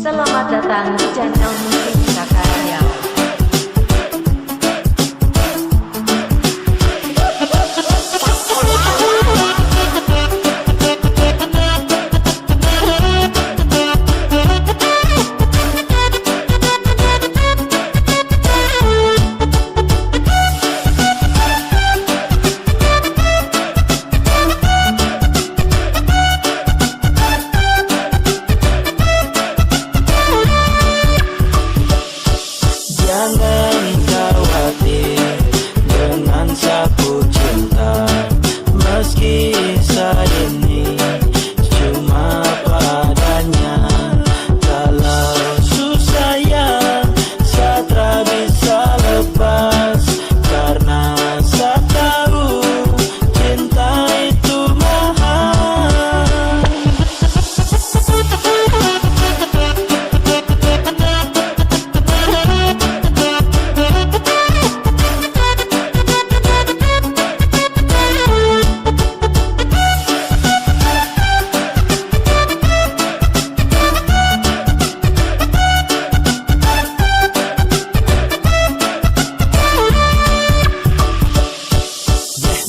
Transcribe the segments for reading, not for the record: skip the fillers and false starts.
Selamat datang di channel Musik Sakarya. Jangan khawatir dengan sapu cinta, meski saat ini cuma padanya. Kalau susah yang Satra bisa lepas, karena saya tahu cinta itu mahal.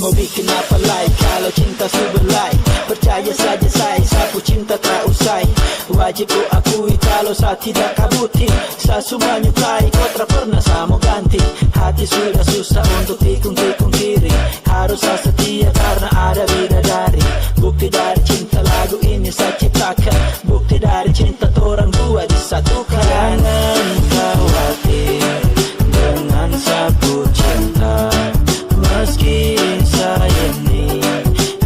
Mau bikin apa lagi kalau cinta subelai? Percaya saja saya, sapu cinta tak usai. Wajib ku akui kalau saya tidak kabuti. Saya semua nyukai, kau tak pernah saya mau ganti. Hati sudah susah untuk tikung-tikung kiri. Harus saya setia karena ada bidadari. Bukti dari cinta lagu ini saya ciptakan. Bukti dari cinta orang dua disatukan. Jangan khawatir dengan sapu cinta, meski saya ini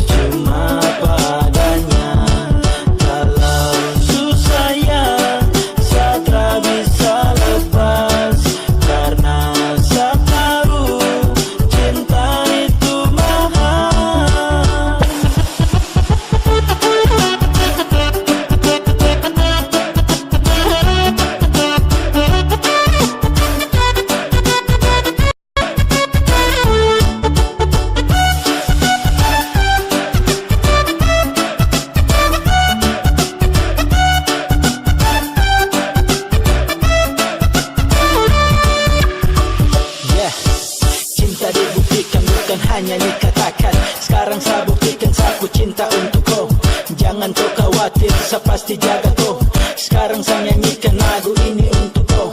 cuma padanya. Kalau susah yang Satra bisa lepas, karena saya tahu cinta itu mahal. Cinta dibuktikan bukan hanya dikatakan. Sekarang saya buktikan saku cinta untuk kau. Jangan kau khawatir, saya pasti jaga kau. Sekarang saya nyanyikan lagu ini untuk kau.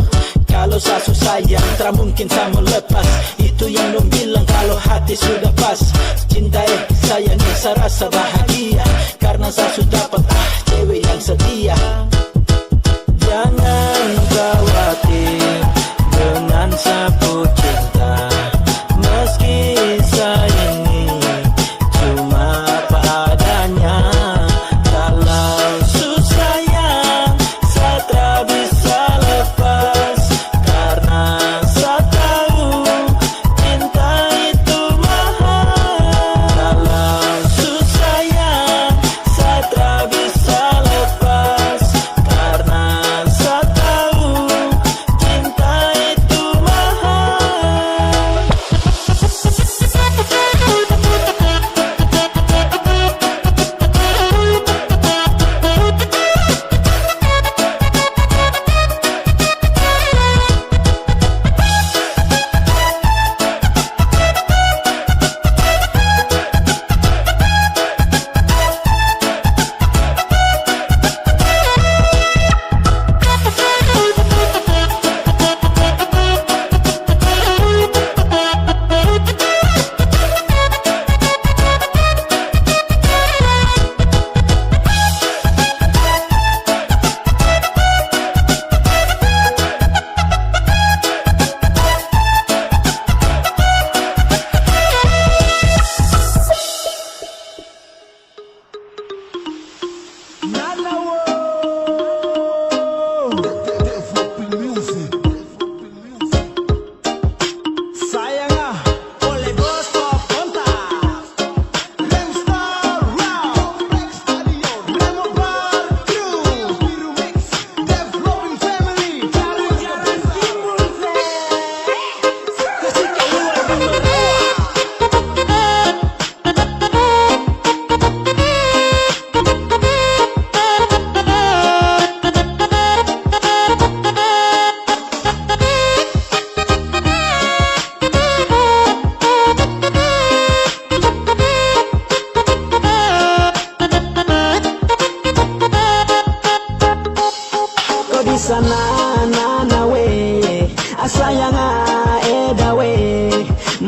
Kalau saya susah yang tak mungkin saya mau lepas. Itu yang dong bilang kalau hati sudah pas. Cinta sayang saya rasa bahagia, karena saya sudah dapat cewek yang setia. Jangan khawatir dengan sapu cinta, meski saya ini cuma padanya. Kalau susah yang Satra bisa lepas, karena saya tahu cinta itu mahal. Kalau susah yang Satra bisa lepas, karena saya tahu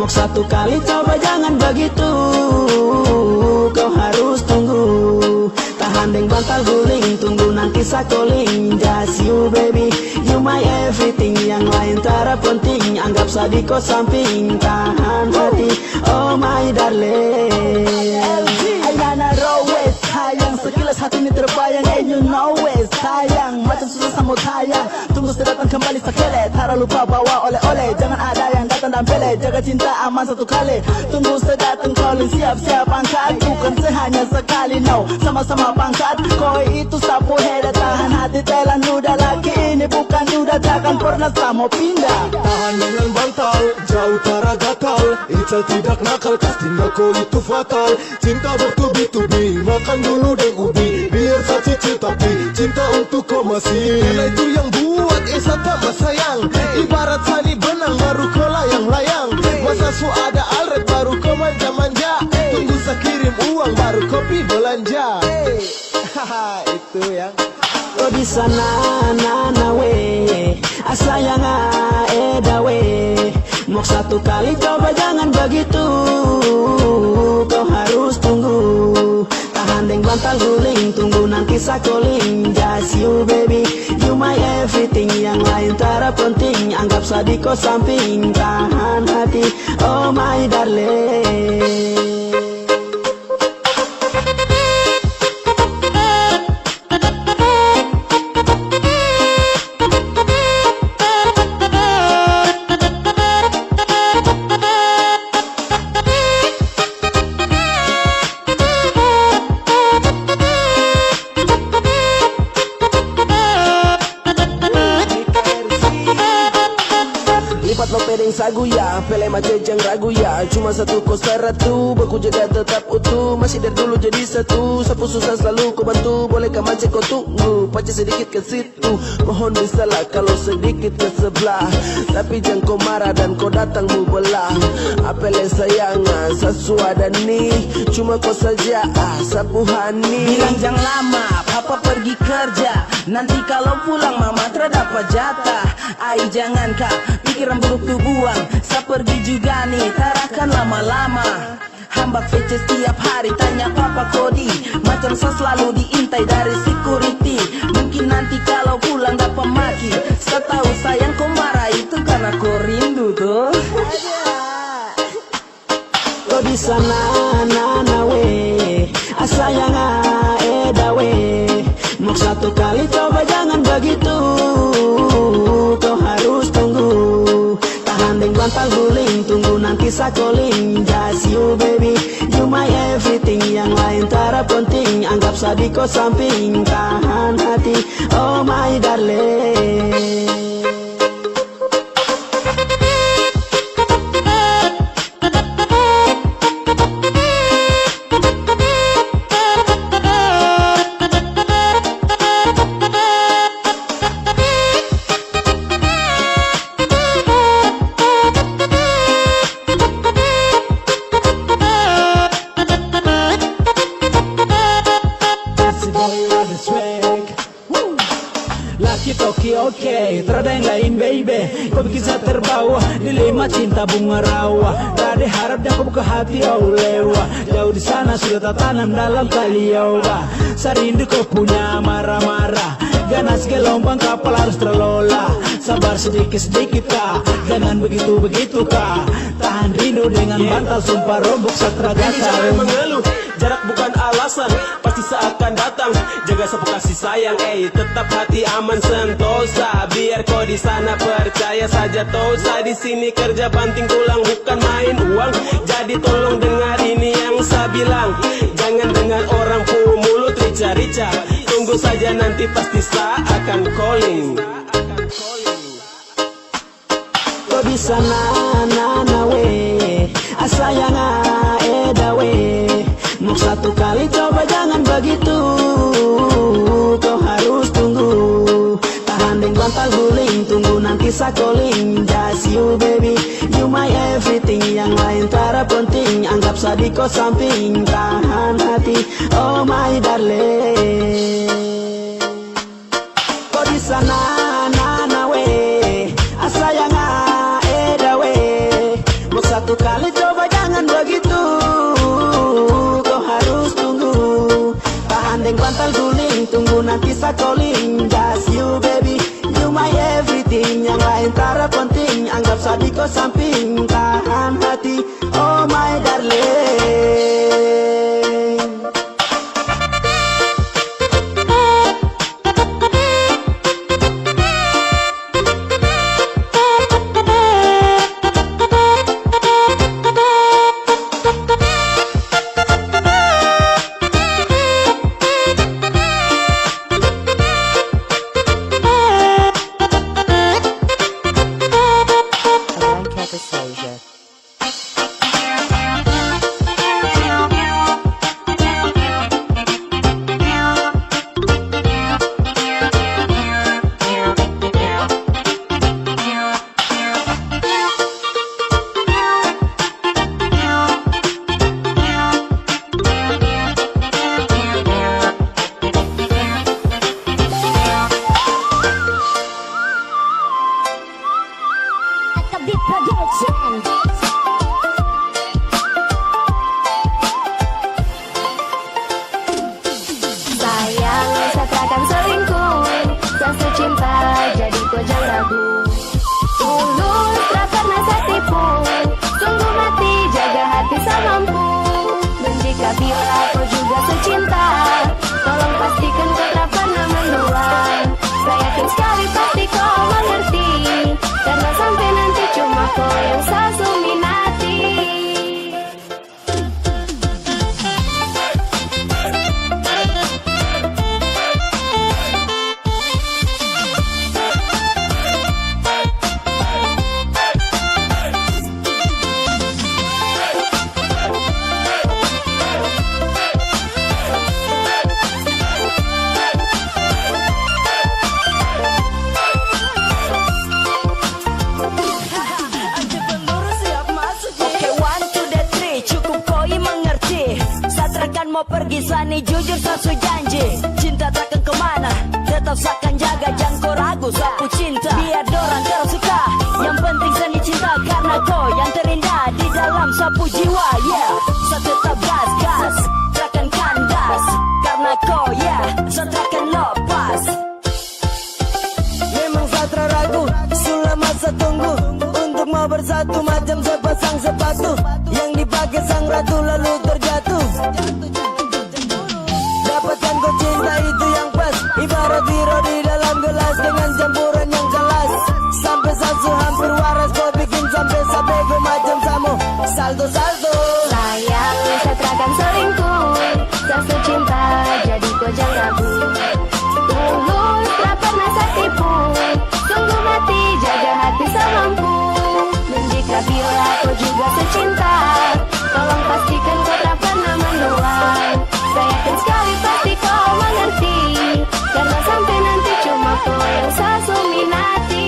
Mau satu kali coba jangan begitu, kau harus tunggu. Tahan deng bantal guling, tunggu nanti sakoling. Just you baby, you my everything. Yang lain tara penting, anggap sadiko samping. Tahan hati, oh my darling. Ainana Rowes, sayang sekilas hati ini terbayang. And you know it, sayang macam susah sama tayang. Tunggu sedatang kembali sekele, tara lupa bawa oleh-oleh. Jangan ada yang datang dan pele, jaga cinta aman satu kali. Tunggu sedatang calling, siap-siap angkat. Bukan sehanya sekali, no, sama-sama pangkat. Koi itu sapu heda, tahan hati telan duda. Laki ini bukan duda, takkan pernah sama pindah. Tahan dengan bantal, jauh tara gatal. Ical tidak nakal, tinggal kau itu fatal. Cinta bertubi-tubi, makan dulu deng ubi. Biar tak cicil tapi cinta untuk kau masih. Karena itu yang buat Esa tambah sayang. Ibarat sani benang baru kau layang-layang. Masa su ada alret baru kau manja-manja. Tunggu saya kirim uang baru kopi belanja. Haha, itu yang Kau di sana nana we, sayang eda we. Mau satu kali coba jangan begitu, kau harus tunggu. Tahan deng bantal guling, tunggu nanti sakoling. Just you baby, you my everything. Yang lain tara penting, anggap sadiko samping. Tahan hati, oh my darling. Lipat lo pedeng sagu ya, pele macam ragu ya. Cuma satu kos ratu, baku jaga tetap utuh. Masih dari dulu jadi satu, sapu susah selalu kau bantu. Boleh kau macam kau tunggu, pacar sedikit ke situ. Mohon disalah kalau sedikit ke sebelah, tapi jangan kau marah dan kau datang mu belah. Apele sayang, sesuada nih, cuma kau saja sapu hani. Bilang jangan lama, papa pergi kerja. Nanti kalau pulang mama terdapat jatah. Ai jangan kak, pikiran buruk tuh buang. Saya pergi juga nih, tarakan lama-lama. Hambak PC setiap hari, tanya papa kodi. Macam saya selalu diintai dari security. Mungkin nanti kalau pulang dapat maki. Saya tahu sayang kau marah itu karena kau rindu tuh. Kau di sana nana we, sayang eda we. Mau satu kali coba jangan begitu, kau harus tunggu. Tahan deng bantal guling, tunggu nanti sakoling. Just you baby, you my everything. Yang lain tara penting, anggap sadiko samping. Tahan hati, oh my darling. Laki toki oke, terada yang lain baby. Kau bikin saya terbawa, dilema cinta bunga rawa. Rade harap dan kau buka hati oh lewa. Jauh di sana sudah tak tanam dalam kalioba. Sarindu kau punya marah-marah. Ganas gelombang kapal harus terlola. Sabar sedikit-sedikit kak, jangan begitu-begitu kak. Tahan rindu dengan bantal, sumpah rombok satraga. jangan mengeluh, jarak bukan alasan, pasti seakan datang. Jaga sapu kasih sayang, tetap hati aman sentosa. Biar kau di sana percaya saja tosa. Di sini kerja banting tulang bukan main uang. Jadi tolong dengar ini yang saya bilang. Jangan dengar orang mulut rica-rica. Tunggu saja nanti pasti saya akan calling. Kau di sana nana we, sayang eda we. Mau satu kali coba jangan begitu, kau harus tunggu. Tahan deng bantal guling, tunggu nanti sakoling. Just you baby, you my everything. Yang lain tara penting, anggap sadiko samping. Tahan hati, oh my darling. Kau di sana nana we, sayang eda we. Mau satu kali Gandeng bantal guling, tunggu nanti saya calling. Just you baby, you my everything. Yang lain tara penting, anggap sadiko samping. Tahan hati, oh my darling. Sayang, saya takkan selingkuh. Saya cinta, jadi kau jangan ragu. Tulus, tak pernah saya tipu. Sungguh mati, jaga hati saya mampu. Dan jika bila kau juga secinta, tolong pastikan kau tak pernah mendua. Saya yakin sekali pasti kau mengerti. Karena sampai nanti cuma kau yang saya suminati. Mau pergi sani jujur sasu janji. Cinta takkan kemana, tetap sakan jaga. Jangan kau ragu sapu cinta. Biar dorang terus suka, yang penting seni cinta. Karena kau yang terindah di dalam sapu jiwa. Yeah, saya tetap gas, takkan kandas. Karena kau saya takkan lepas. Memang saya ragu, selama saya tunggu untuk mau bersatu macam sepasang sepatu yang dipakai sang ratu lalu terjatuh. Dapatkan kau cinta itu yang pas, ibarat hero di dalam gelas dengan campuran yang kelas. Sampai sasu hampir waras, kau bikin sampai sabego macam samo. Saldo Sayang, saya takkan selingkuh. Saya cinta, jadi kau jangan ragu. Tulus, tak pernah saya tipu. Sungguh mati, jaga hati saya mampu. Dan jika bila kau juga secinta, tolong pastikan kau tak pernah mendua. Saya yakin sekali pasti kau mengerti. Karena sampai nanti cuma kau yang saya suminati.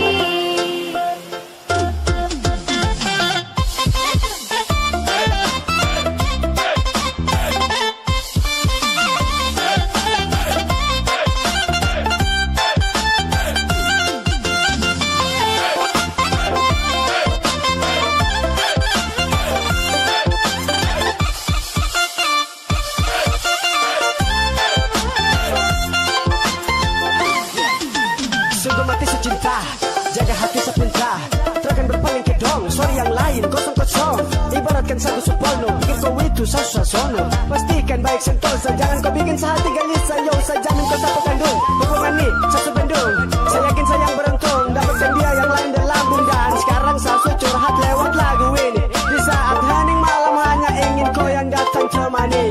Sungguh mati secinta, jaga hati sepinta. Takkan berpaling ke dong, suara yang lain kosong-kosong. Ibaratkan sagu supono, pikir kau itu sasono. Pastikan baik sentosa, jangan kau bikin sehati gelisah. Yo, saya jamin kau sapu kandung. Hubungan nih, sasu bendung. Saya yakin sayang beruntung, dapatkan dia yang lain dalam bundan. Sekarang sasu curhat lewat lagu ini. Di saat hening malam hanya ingin kau yang datang temani.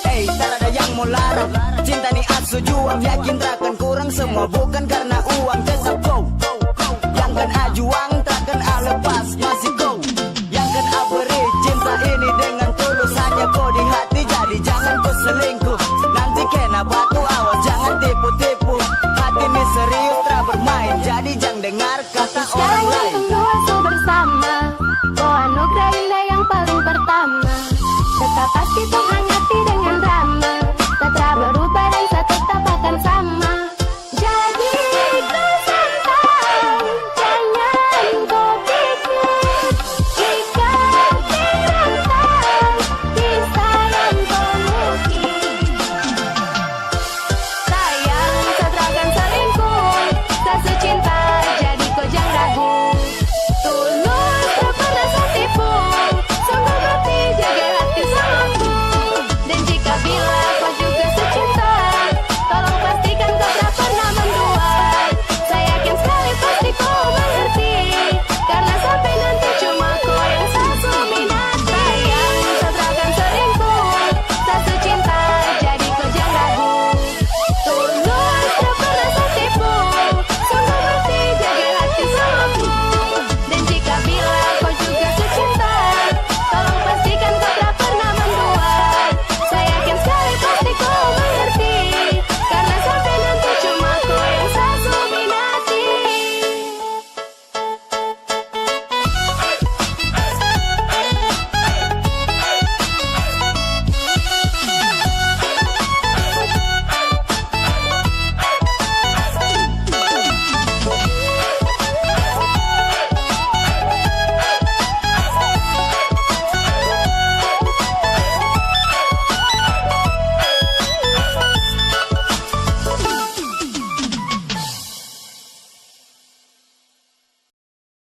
Hey, tak ada yang mau larang. Cinta ni asu juang, yakin takkan kurang. Semua bukan karena uang, tetap